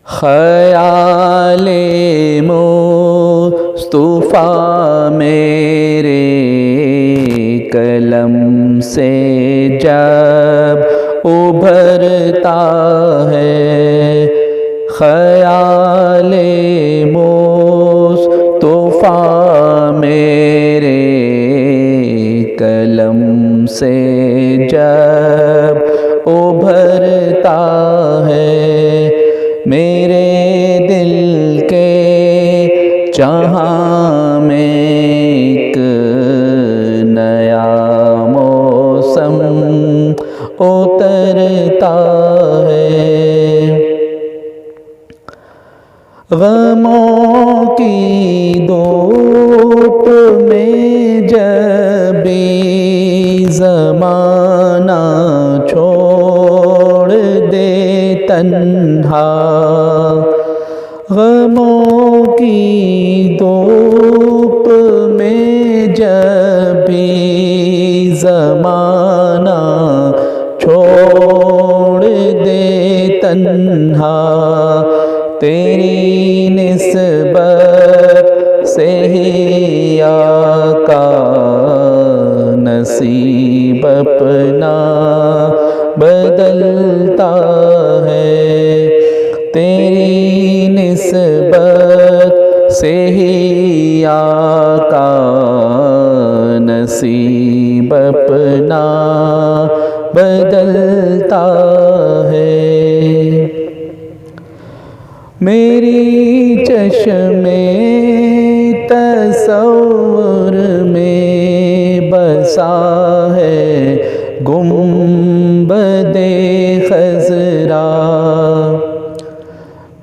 خیال مصطفیٰ میرے قلم سے جب ابھرتا ہے، خیال مصطفیٰ میرے قلم سے جب ابھرتا ہے، میرے دل کے جہاں میں ایک نیا موسم اترتا ہے۔ غموں کی دھوپ میں جب بھی زمانہ چھوڑ دے تنہا، غموں کی دھوپ میں جب بھی زمانہ چھوڑ دے تنہا، تیری نسبت سے ہی آقا نصیب اپنا بدلتا ہے، تیری نسبت سے ہی آقا نصیب اپنا بدلتا ہے۔ میری چشم تصور میں بسا ہے گنبد خضرا،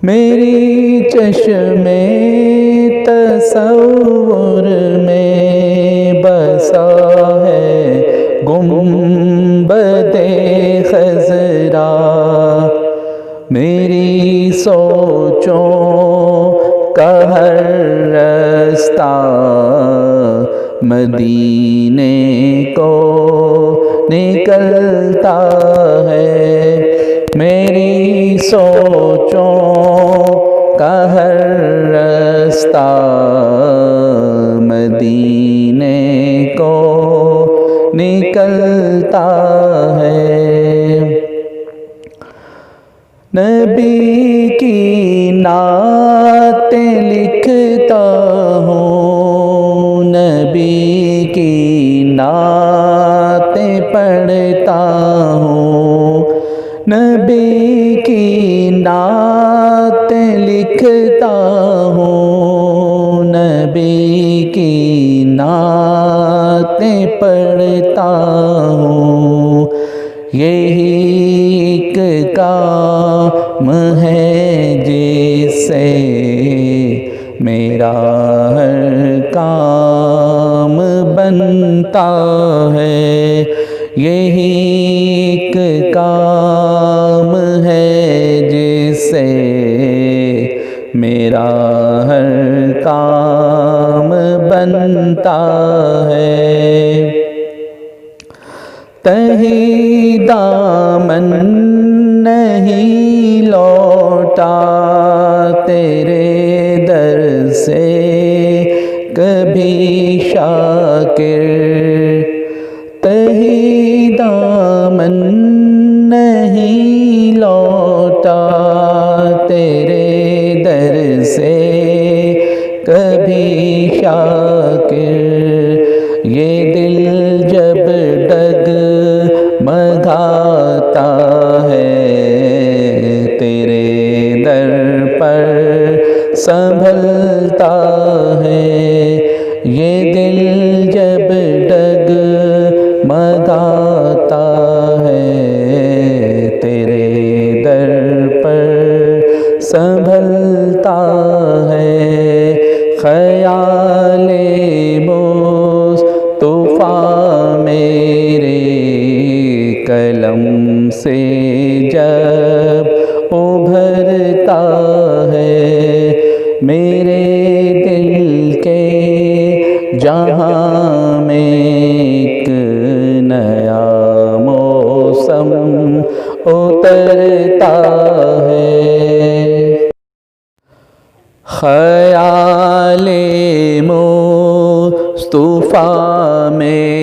میری چشم تصور میں بسا ہے گنبد خضرا، میری سوچوں کا ہر رستہ مدینے کو نکلتا ہے، میری سوچوں کا ہر رستہ مدینے کو نکلتا ہے۔ نبی کی نعتیں لکھتا ہوں، نبی کی نعتیں پڑھتا ہوں، نبی کی نعتیں لکھتا ہوں، نبی کی نعتیں پڑھتا ہوں، یہی ایک کام ہے جس سے میرا ہر کام بنتا ہے، یہی ایک کام ہے جس سے میرا ہر کام بنتا ہے۔ تہی دامن نہیں لوٹا تیرے در سے کبھی شاکر، تہی دامن نہیں لوٹا تیرے در سے کبھی شاکر، یہ دل جب ڈگمگاتا ہے تیرے در پر سنبھلتا ہے، یہ دل جب ڈگمگاتا ہے تیرے در پر سنبھلتا ہے، خیال مصطفیٰ میرے قلم سے جب ابھرتا ہے، میرے دل کے جہاں میں ایک نیا موسم اترتا ہے۔ خیال مصطفیٰ میں